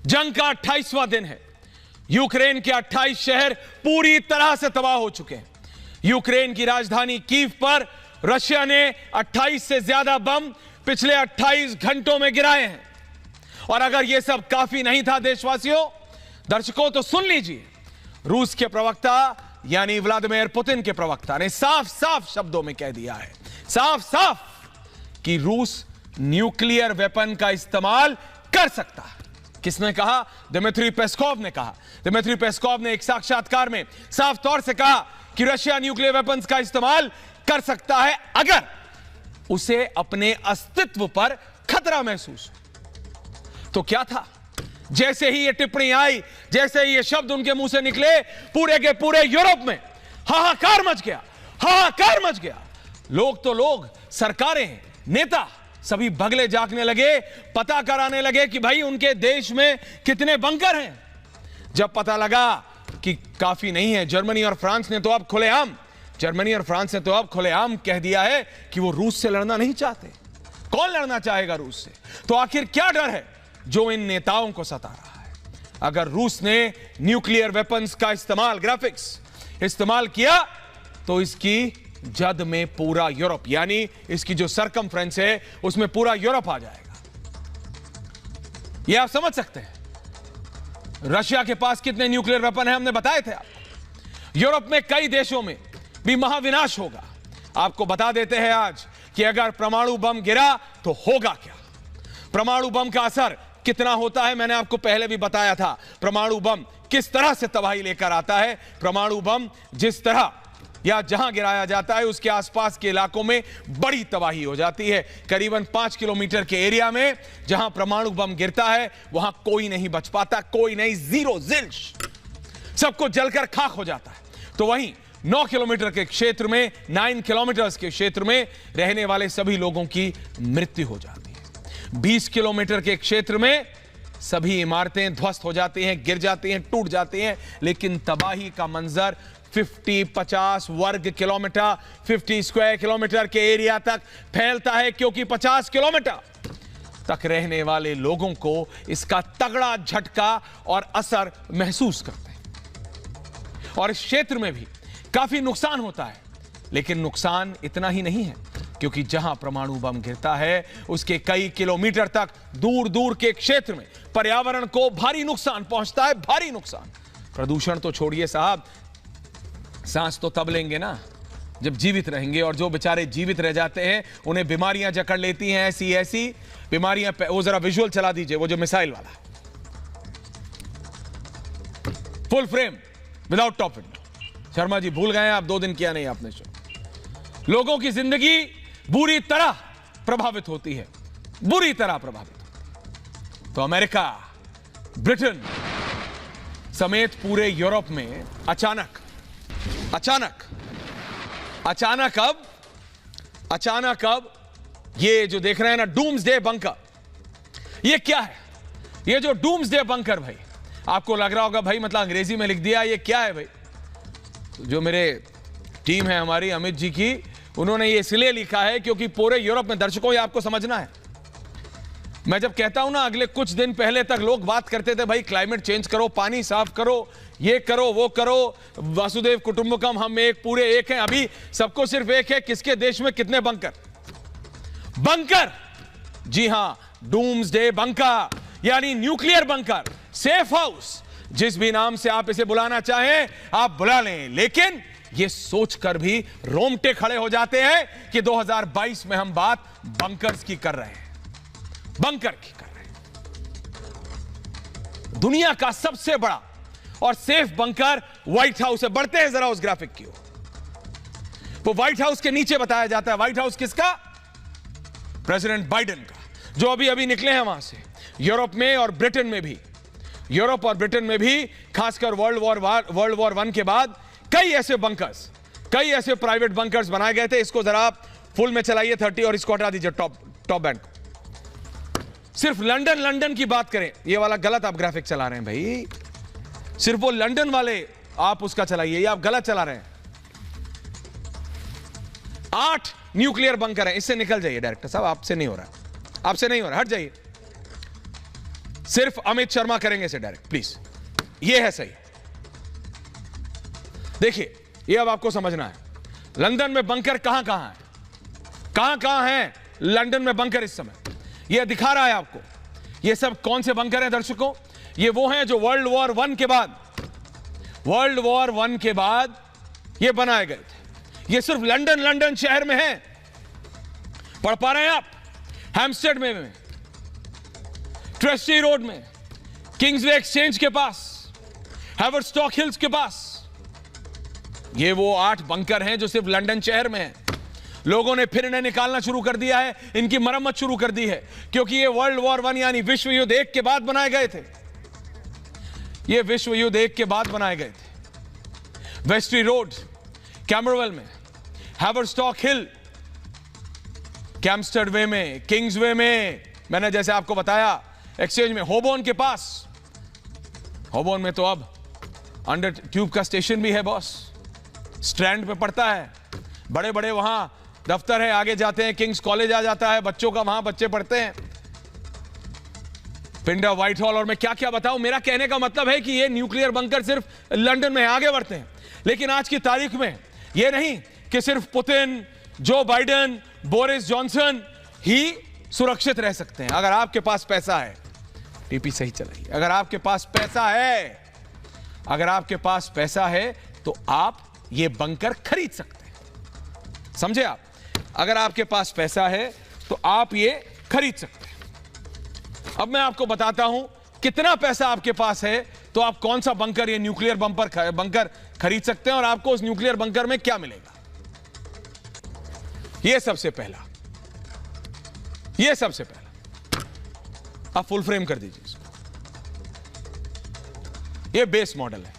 जंग का 28वां दिन है। यूक्रेन के 28 शहर पूरी तरह से तबाह हो चुके हैं। यूक्रेन की राजधानी कीव पर रशिया ने 28 से ज्यादा बम पिछले 28 घंटों में गिराए हैं। और अगर यह सब काफी नहीं था देशवासियों, दर्शकों, तो सुन लीजिए, रूस के प्रवक्ता यानी व्लादिमीर पुतिन के प्रवक्ता ने साफ साफ शब्दों में कह दिया है, साफ साफ, कि रूस न्यूक्लियर वेपन का इस्तेमाल कर सकता है। किसने कहा? दिमित्री पेस्कोव ने कहा। दिमित्री पेस्कोव ने एक साक्षात्कार में साफ तौर से कहा कि रशिया न्यूक्लियर वेपन्स का इस्तेमाल कर सकता है अगर उसे अपने अस्तित्व पर खतरा महसूस हो। तो क्या था? जैसे ही ये टिप्पणी आई, जैसे ही ये शब्द उनके मुंह से निकले, पूरे के पूरे यूरोप में हाहाकार मच गया, हाहाकार मच गया। लोग तो लोग, सरकारें, नेता सभी भगले जागने लगे, पता कराने लगे कि भाई उनके देश में कितने बंकर हैं। जब पता लगा कि काफी नहीं है, जर्मनी और फ्रांस ने तो अब खुलेआम कह दिया है कि वो रूस से लड़ना नहीं चाहते। कौन लड़ना चाहेगा रूस से? तो आखिर क्या डर है जो इन नेताओं को सता रहा है? अगर रूस ने न्यूक्लियर वेपन्स का इस्तेमाल किया तो इसकी जद में पूरा यूरोप, यानी इसकी जो सरकमफ्रेंस है उसमें पूरा यूरोप आ जाएगा। यह आप समझ सकते हैं। रशिया के पास कितने न्यूक्लियर वेपन है हमने बताए थे आपको। यूरोप में कई देशों में भी महाविनाश होगा। आपको बता देते हैं आज कि अगर परमाणु बम गिरा तो होगा क्या। परमाणु बम का असर कितना होता है मैंने आपको पहले भी बताया था। परमाणु बम किस तरह से तबाही लेकर आता है। परमाणु बम जिस तरह या जहां गिराया जाता है उसके आसपास के इलाकों में बड़ी तबाही हो जाती है। करीबन 5 किलोमीटर के एरिया में जहां परमाणु बम गिरता है वहां कोई नहीं बच पाता, कोई नहीं, जीरो जिल्श, सबको जलकर खाक हो जाता है। तो वहीं 9 किलोमीटर के क्षेत्र में, 9 किलोमीटर्स के क्षेत्र में रहने वाले सभी लोगों की मृत्यु हो जाती है। 20 किलोमीटर के क्षेत्र में सभी इमारतें ध्वस्त हो जाती हैं, गिर जाती हैं, टूट जाती हैं। लेकिन तबाही का मंजर 50 वर्ग किलोमीटर, 50 स्क्वायर किलोमीटर के एरिया तक फैलता है, क्योंकि 50 किलोमीटर तक रहने वाले लोगों को इसका तगड़ा झटका और असर महसूस करते हैं। और इस क्षेत्र में भी काफी नुकसान होता है। लेकिन नुकसान इतना ही नहीं है, क्योंकि जहां परमाणु बम गिरता है उसके कई किलोमीटर तक दूर दूर के क्षेत्र में पर्यावरण को भारी नुकसान पहुंचता है, भारी नुकसान। प्रदूषण तो छोड़िए साहब, सांस तो तब लेंगे ना जब जीवित रहेंगे। और जो बेचारे जीवित रह जाते हैं उन्हें बीमारियां जकड़ लेती हैं, ऐसी बीमारियां। वो जरा विजुअल चला दीजिए, वो जो मिसाइल वाला, full frame without top window. Sharma ji भूल गए, आप 2 दिन किया नहीं आपने शो। लोगों की जिंदगी बुरी तरह प्रभावित होती है, बुरी तरह प्रभावित। तो अमेरिका, ब्रिटेन समेत पूरे यूरोप में अचानक अब ये जो देख रहे हैं ना, डूम्सडे बंकर, ये क्या है? ये जो डूम्सडे बंकर, भाई आपको लग रहा होगा भाई मतलब अंग्रेजी में लिख दिया, ये क्या है भाई? जो मेरे टीम है हमारी अमित जी की, उन्होंने ये इसलिए लिखा है क्योंकि पूरे यूरोप में, दर्शकों ये आपको समझना है, मैं जब कहता हूं ना अगले कुछ दिन पहले तक लोग बात करते थे भाई क्लाइमेट चेंज करो, पानी साफ करो, ये करो, वो करो, वसुदेव कुटुंबकम, हम एक पूरे एक हैं। अभी सबको सिर्फ एक है, किसके देश में कितने बंकर। जी हां, डूम्सडे बंकर यानी न्यूक्लियर बंकर, सेफ हाउस, जिस भी नाम से आप इसे बुलाना चाहें आप बुला लें। लेकिन ये सोचकर भी रोंगटे खड़े हो जाते हैं कि 2022 में हम बात बंकर्स की कर रहे हैं, बंकर की कर रहे हैं। दुनिया का सबसे बड़ा और सेफ बंकर व्हाइट हाउस है। बढ़ते हैं जरा उस ग्राफिक की ओर। वो व्हाइट हाउस के नीचे बताया जाता है। व्हाइट हाउस किसका? प्रेसिडेंट बाइडेन का, जो अभी अभी निकले हैं वहां से। यूरोप में और ब्रिटेन में भी, यूरोप और ब्रिटेन में भी, खासकर वर्ल्ड वॉर 1 के बाद कई ऐसे बंकर्स, कई ऐसे प्राइवेट बंकर्स बनाए गए थे। इसको जरा आप फुल में चलाइए 30 और इसको हटा दीजिए टॉप बैंड को। सिर्फ लंदन की बात करें, ये वाला गलत आप ग्राफिक चला रहे हैं भाई, सिर्फ वो लंदन वाले आप उसका चलाइए, ये आप गलत चला रहे हैं। 8 न्यूक्लियर बंकर हैं। इससे निकल जाइए डायरेक्टर साहब, आपसे नहीं हो रहा, आपसे नहीं हो रहा, हट जाइए। सिर्फ अमित शर्मा करेंगे इसे डायरेक्ट, प्लीज। ये है सही। देखिए, ये अब आपको समझना है लंदन में बंकर कहां कहां है, कहां कहां है लंदन में बंकर इस समय। ये दिखा रहा है आपको। ये सब कौन से बंकर हैं दर्शकों? ये वो हैं जो वर्ल्ड वॉर वन के बाद ये बनाए गए थे। ये सिर्फ लंदन शहर में है। पढ़ पा रहे हैं आप? हैम्पस्टेड में, ट्रेस्टी रोड में, किंग्सवे एक्सचेंज के पास, हैवर्स्टॉक हिल्स के पास। ये वो 8 बंकर हैं जो सिर्फ लंदन शहर में हैं। लोगों ने फिर इन्हें निकालना शुरू कर दिया है, इनकी मरम्मत शुरू कर दी है, क्योंकि ये वर्ल्ड वॉर वन यानी विश्व युद्ध 1 के बाद बनाए गए थे। ये विश्व युद्ध 1 के बाद बनाए गए थे। वेस्ट्री रोड कैमरवेल में, हैवर्स्टॉक हिल कैम्पस्टेड वे में, किंग्सवे में, मैंने जैसे आपको बताया एक्सचेंज में, होबोर्न के पास। होबोर्न में तो अब अंडर ट्यूब का स्टेशन भी है बॉस, स्ट्रैंड पे पड़ता है। बड़े बड़े वहां दफ्तर है, आगे जाते हैं किंग्स कॉलेज आ जाता है बच्चों का, वहां बच्चे पढ़ते हैं। पिंडा, व्हाइट हॉल, और मैं क्या क्या बताऊं। मेरा कहने का मतलब है कि ये न्यूक्लियर बंकर सिर्फ लंदन में आगे बढ़ते हैं, लेकिन आज की तारीख में ये नहीं कि सिर्फ Putin, Joe Biden, Boris Johnson ही सुरक्षित रह सकते हैं। अगर आपके पास पैसा है, टीपी सही चलाइए, अगर आपके पास पैसा है, अगर आपके पास पैसा है तो आप ये बंकर खरीद सकते हैं। समझे आप? अगर आपके पास पैसा है तो आप ये खरीद सकते हैं। अब मैं आपको बताता हूं कितना पैसा आपके पास है तो आप कौन सा बंकर, ये न्यूक्लियर बंकर खरीद सकते हैं और आपको उस न्यूक्लियर बंकर में क्या मिलेगा। ये सबसे पहला, आप फुल फ्रेम कर दीजिए इसको। ये बेस मॉडल है,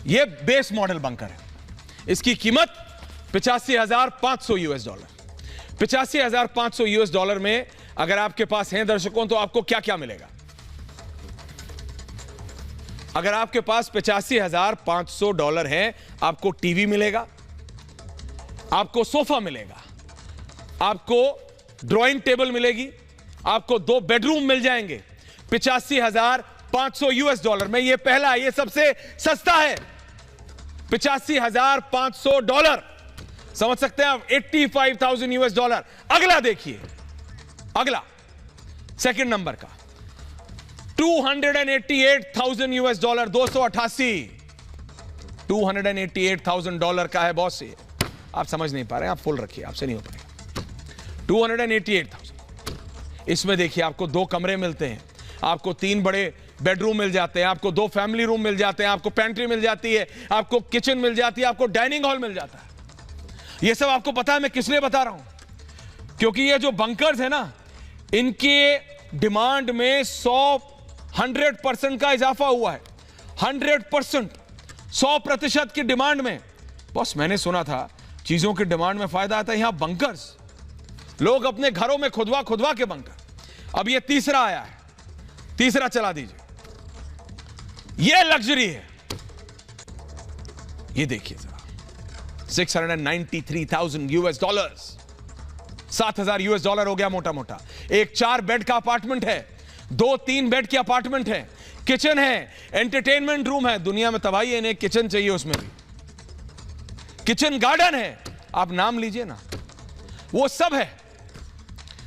ये बेस मॉडल बंकर है। इसकी कीमत $85,500। $85,500 में अगर आपके पास हैं दर्शकों तो आपको क्या क्या मिलेगा। अगर आपके पास $85,500 है, आपको टीवी मिलेगा, आपको सोफा मिलेगा, आपको ड्राइंग टेबल मिलेगी, आपको 2 बेडरूम मिल जाएंगे $85,500 में। ये पहला, ये सबसे सस्ता है, $85,500। समझ सकते हैं आप? $85,000। अगला देखिए, अगला सेकंड नंबर का $288,000, 288, $288,000 का है बॉस। ये आप समझ नहीं पा रहे हैं, आप फुल रखिए, आपसे नहीं हो पाएगा। 288,000। इसमें देखिए आपको 2 कमरे मिलते हैं, आपको 3 बड़े बेडरूम मिल जाते हैं, आपको 2 फैमिली रूम मिल जाते हैं, आपको पेंट्री मिल जाती है, आपको किचन मिल जाती है, आपको डाइनिंग हॉल मिल जाता है। ये सब आपको पता है मैं किस लिए बता रहा हूं? क्योंकि ये जो बंकर्स है ना, इनके डिमांड में 100% का इजाफा हुआ है। 100%, 100% की डिमांड में। बॉस, मैंने सुना था चीजों की डिमांड में फायदा आता है, यहां बंकर्स, लोग अपने घरों में खुदवा के बंकर। अब ये तीसरा आया है, तीसरा चला दीजिए। ये लग्जरी है, ये देखिए जरा, $693,000, $7,000 हो गया मोटा मोटा। एक 4 बेड का अपार्टमेंट है, 2-3 बेड की अपार्टमेंट है, किचन है, एंटरटेनमेंट रूम है। दुनिया में तबाही है, इन्हें किचन चाहिए, उसमें भी किचन गार्डन है, आप नाम लीजिए ना, वो सब है,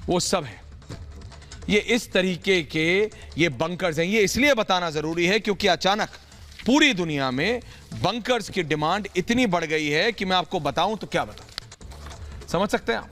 वो सब है। ये इस तरीके के ये बंकर्स हैं। ये इसलिए बताना जरूरी है क्योंकि अचानक पूरी दुनिया में बंकर्स की डिमांड इतनी बढ़ गई है कि मैं आपको बताऊं तो क्या बताऊं। समझ सकते हैं आप?